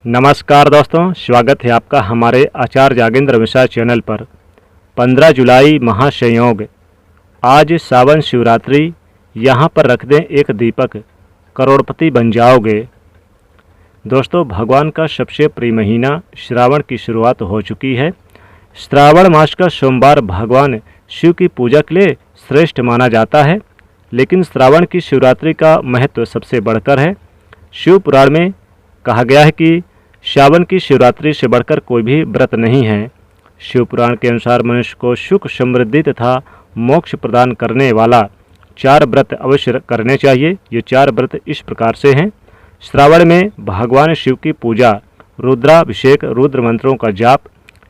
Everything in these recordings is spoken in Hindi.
नमस्कार दोस्तों, स्वागत है आपका हमारे आचार्य जागेंद्र मिश्रा चैनल पर। 15 जुलाई महासंयोग, आज सावन शिवरात्रि। यहाँ पर रख दें एक दीपक, करोड़पति बन जाओगे। दोस्तों, भगवान का सबसे प्रिय महीना श्रावण की शुरुआत हो चुकी है। श्रावण मास का सोमवार भगवान शिव की पूजा के लिए श्रेष्ठ माना जाता है, लेकिन श्रावण की शिवरात्रि का महत्व सबसे बढ़कर है। शिव पुराण में कहा गया है कि श्रावण की शिवरात्रि से बढ़कर कोई भी व्रत नहीं है। शिव पुराण के अनुसार मनुष्य को सुख, समृद्धि तथा मोक्ष प्रदान करने वाला 4 व्रत अवश्य करने चाहिए। ये 4 व्रत इस प्रकार से हैं। श्रावण में भगवान शिव की पूजा, रुद्राभिषेक, रुद्र मंत्रों का जाप,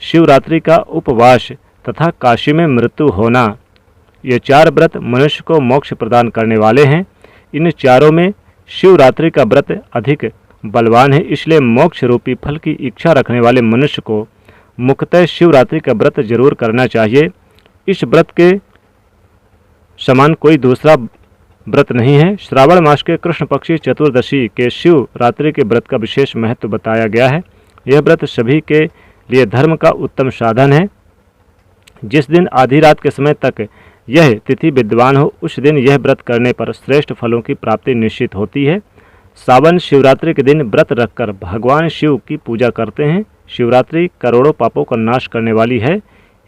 शिवरात्रि का उपवास तथा काशी में मृत्यु होना। ये 4 व्रत मनुष्य को मोक्ष प्रदान करने वाले हैं। इन चारों में शिवरात्रि का व्रत अधिक बलवान है, इसलिए मोक्ष रूपी फल की इच्छा रखने वाले मनुष्य को मुख्यतः शिवरात्रि का व्रत जरूर करना चाहिए। इस व्रत के समान कोई दूसरा व्रत नहीं है। श्रावण मास के कृष्ण पक्षी चतुर्दशी के शिवरात्रि के व्रत का विशेष महत्व बताया गया है। यह व्रत सभी के लिए धर्म का उत्तम साधन है। जिस दिन आधी रात के समय तक यह तिथि विद्यमान हो, उस दिन यह व्रत करने पर श्रेष्ठ फलों की प्राप्ति निश्चित होती है। सावन शिवरात्रि के दिन व्रत रखकर भगवान शिव की पूजा करते हैं। शिवरात्रि करोड़ों पापों का नाश करने वाली है।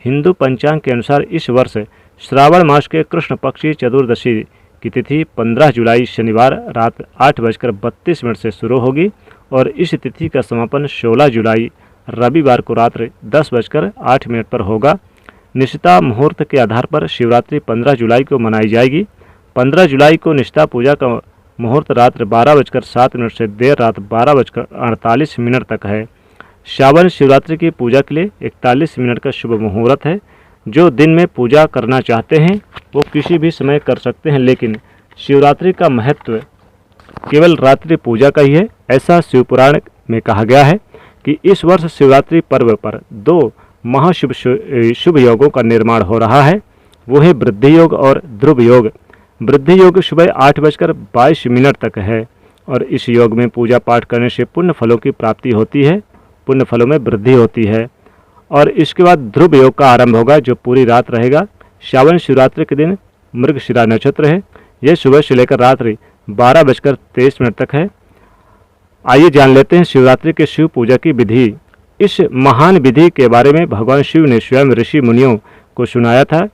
हिंदू पंचांग के अनुसार इस वर्ष श्रावण मास के कृष्ण पक्षी चतुर्दशी की तिथि 15 जुलाई शनिवार रात 8:32 से शुरू होगी और इस तिथि का समापन 16 जुलाई रविवार को रात्रि 10:08 पर होगा। निष्ठा मुहूर्त के आधार पर शिवरात्रि 15 जुलाई को मनाई जाएगी। 15 जुलाई को निष्ठा पूजा का मुहूर्त रात्र 12:07 से देर रात 12:48 तक है। श्रावण शिवरात्रि की पूजा के लिए 41 मिनट का शुभ मुहूर्त है। जो दिन में पूजा करना चाहते हैं वो किसी भी समय कर सकते हैं, लेकिन शिवरात्रि का महत्व केवल रात्रि पूजा का ही है। ऐसा शिवपुराण में कहा गया है कि इस वर्ष शिवरात्रि पर्व पर 2 महाशुभ शुभ योगों का निर्माण हो रहा है। वो है वृद्धि योग और ध्रुव योग। वृद्धि योग सुबह 8:22 तक है और इस योग में पूजा पाठ करने से पुण्य फलों की प्राप्ति होती है, पुण्य फलों में वृद्धि होती है। और इसके बाद ध्रुव योग का आरंभ होगा, जो पूरी रात रहेगा। श्रावण शिवरात्रि के दिन मृगशिरा नक्षत्र है। यह सुबह से लेकर रात्रि 12:23 तक है। आइए जान लेते हैं शिवरात्रि के शिव पूजा की विधि। इस महान विधि के बारे में भगवान शिव ने स्वयं ऋषि मुनियों को सुनाया था।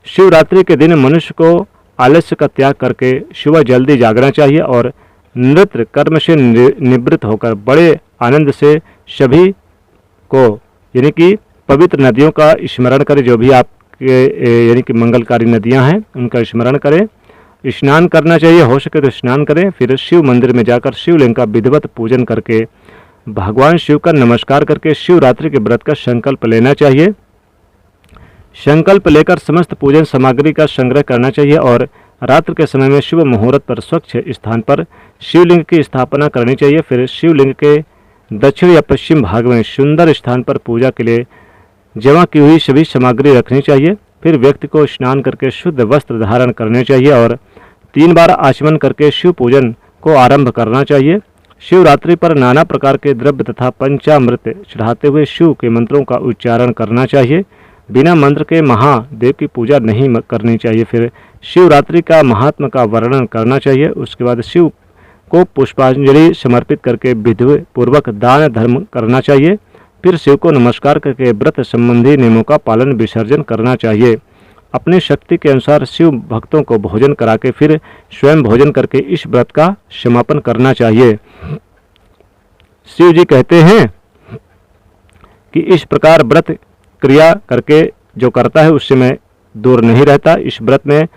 शिवरात्रि के दिन मनुष्य को आलस्य का त्याग करके सुबह जल्दी जागना चाहिए और नृत्य कर्म से निवृत्त होकर बड़े आनंद से सभी को यानी कि पवित्र नदियों का स्मरण करें। जो भी आपके यानी कि मंगलकारी नदियां हैं उनका स्मरण करें। स्नान करना चाहिए, हो सके तो स्नान करें। फिर शिव मंदिर में जाकर शिवलिंग का विधिवत पूजन करके भगवान शिव का नमस्कार करके शिवरात्रि के व्रत का संकल्प लेना चाहिए। संकल्प लेकर समस्त पूजन सामग्री का संग्रह करना चाहिए और रात्र के समय में शुभ मुहूर्त पर स्वच्छ स्थान पर शिवलिंग की स्थापना करनी चाहिए। फिर शिवलिंग के दक्षिण या पश्चिम भाग में सुंदर स्थान पर पूजा के लिए जमा की हुई सभी सामग्री रखनी चाहिए। फिर व्यक्ति को स्नान करके शुद्ध वस्त्र धारण करने चाहिए और 3 बार आचमन करके शिव पूजन को आरंभ करना चाहिए। शिवरात्रि पर नाना प्रकार के द्रव्य तथा पंचामृत चढ़ाते हुए शिव के मंत्रों का उच्चारण करना चाहिए। बिना मंत्र के महादेव की पूजा नहीं करनी चाहिए। फिर शिवरात्रि का महात्मा का वर्णन करना चाहिए। उसके बाद शिव को पुष्पांजलि समर्पित करके विधि पूर्वक दान धर्म करना चाहिए। फिर शिव को नमस्कार करके व्रत संबंधी नियमों का पालन विसर्जन करना चाहिए। अपनी शक्ति के अनुसार शिव भक्तों को भोजन करा के फिर स्वयं भोजन करके इस व्रत का समापन करना चाहिए। शिव जी कहते हैं कि इस प्रकार व्रत क्रिया करके जो करता है उससे मैं दूर नहीं रहता। इस व्रत में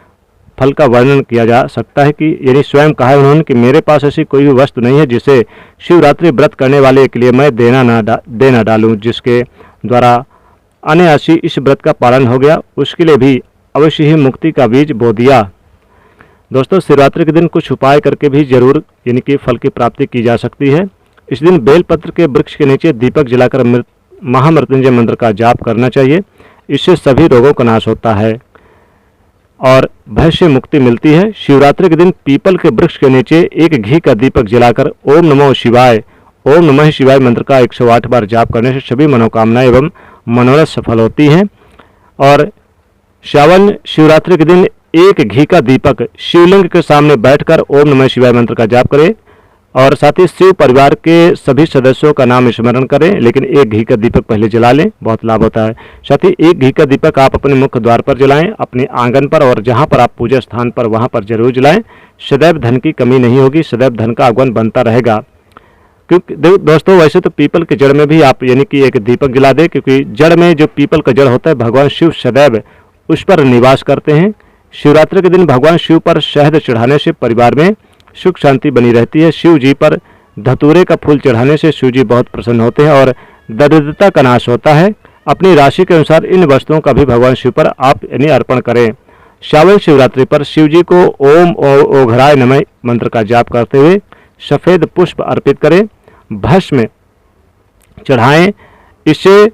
फल का वर्णन किया जा सकता है कि यानी स्वयं कहा है उन्होंने कि मेरे पास ऐसी कोई भी वस्तु नहीं है जिसे शिवरात्रि व्रत करने वाले के लिए मैं देना डालूं। जिसके द्वारा अनायासी इस व्रत का पालन हो गया, उसके लिए भी अवश्य ही मुक्ति का बीज बो दिया। दोस्तों, शिवरात्रि के दिन कुछ उपाय करके भी जरूर यानी कि फल की प्राप्ति की जा सकती है। इस दिन बेलपत्र के वृक्ष के नीचे दीपक जलाकर महामृत्युंजय मंत्र का जाप करना चाहिए। इससे सभी रोगों का नाश होता है और भय से मुक्ति मिलती है। शिवरात्रि के दिन पीपल के वृक्ष के नीचे एक घी का दीपक जलाकर ओम नमो शिवाय, ओम नमः शिवाय मंत्र का 108 बार जाप करने से सभी मनोकामनाएं एवं मनोरथ सफल होती हैं। और श्रावण शिवरात्रि के दिन एक घी का दीपक शिवलिंग के सामने बैठकर ओम नमः शिवाय मंत्र का जाप करें और साथ ही शिव परिवार के सभी सदस्यों का नाम स्मरण करें, लेकिन एक घी का दीपक पहले जला लें, बहुत लाभ होता है। साथ ही एक घी का दीपक आप अपने मुख्य द्वार पर जलाएं, अपने आंगन पर और जहां पर आप पूजा स्थान पर वहां पर जरूर जलाएं। सदैव धन की कमी नहीं होगी, सदैव धन का आगमन बनता रहेगा। क्योंकि दोस्तों वैसे तो पीपल के जड़ में भी आप यानी कि एक दीपक जला दें, क्योंकि जड़ में जो पीपल का जड़ होता है भगवान शिव सदैव उस पर निवास करते हैं। शिवरात्रि के दिन भगवान शिव पर शहद चढ़ाने से परिवार में सुख शांति बनी रहती है। शिव जी पर धतूरे का फूल चढ़ाने से शिव जी बहुत प्रसन्न होते हैं और दरिद्रता का नाश होता है। अपनी राशि के अनुसार इन वस्तुओं का भी भगवान शिव पर आप यानी अर्पण करें। श्रावण शिवरात्रि पर शिव जी को ओम ओघराय नमः मंत्र का जाप करते हुए सफेद पुष्प अर्पित करें, भस्म चढ़ाएं। इससे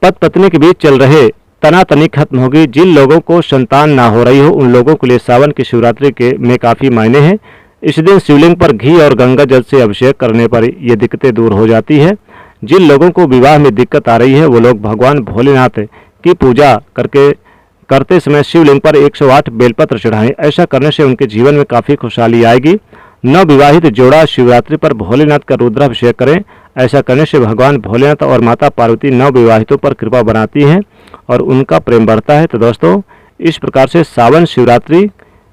पति पत्नी के बीच चल रहे तनातनी खत्म होगी। जिन लोगों को संतान ना हो रही हो उन लोगों के लिए सावन की शिवरात्रि के में काफ़ी मायने हैं। इस दिन शिवलिंग पर घी और गंगा जल से अभिषेक करने पर ये दिक्कतें दूर हो जाती है। जिन लोगों को विवाह में दिक्कत आ रही है वो लोग भगवान भोलेनाथ की पूजा करते समय शिवलिंग पर 108 बेलपत्र चढ़ाएं। ऐसा करने से उनके जीवन में काफ़ी खुशहाली आएगी। नवविवाहित जोड़ा शिवरात्रि पर भोलेनाथ का रुद्राभिषेक करें। ऐसा करने से भगवान भोलेनाथ और माता पार्वती नवविवाहितों पर कृपा बनाती हैं और उनका प्रेम बढ़ता है। तो दोस्तों इस प्रकार से सावन शिवरात्रि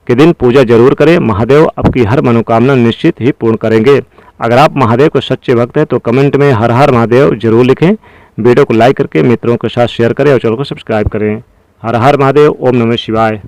के दिन पूजा जरूर करें। महादेव आपकी हर मनोकामना निश्चित ही पूर्ण करेंगे। अगर आप महादेव के सच्चे भक्त हैं तो कमेंट में हर हर महादेव जरूर लिखें। वीडियो को लाइक करके मित्रों के साथ शेयर करें और चैनल को सब्सक्राइब करें। हर हर महादेव। ओम नमः शिवाय।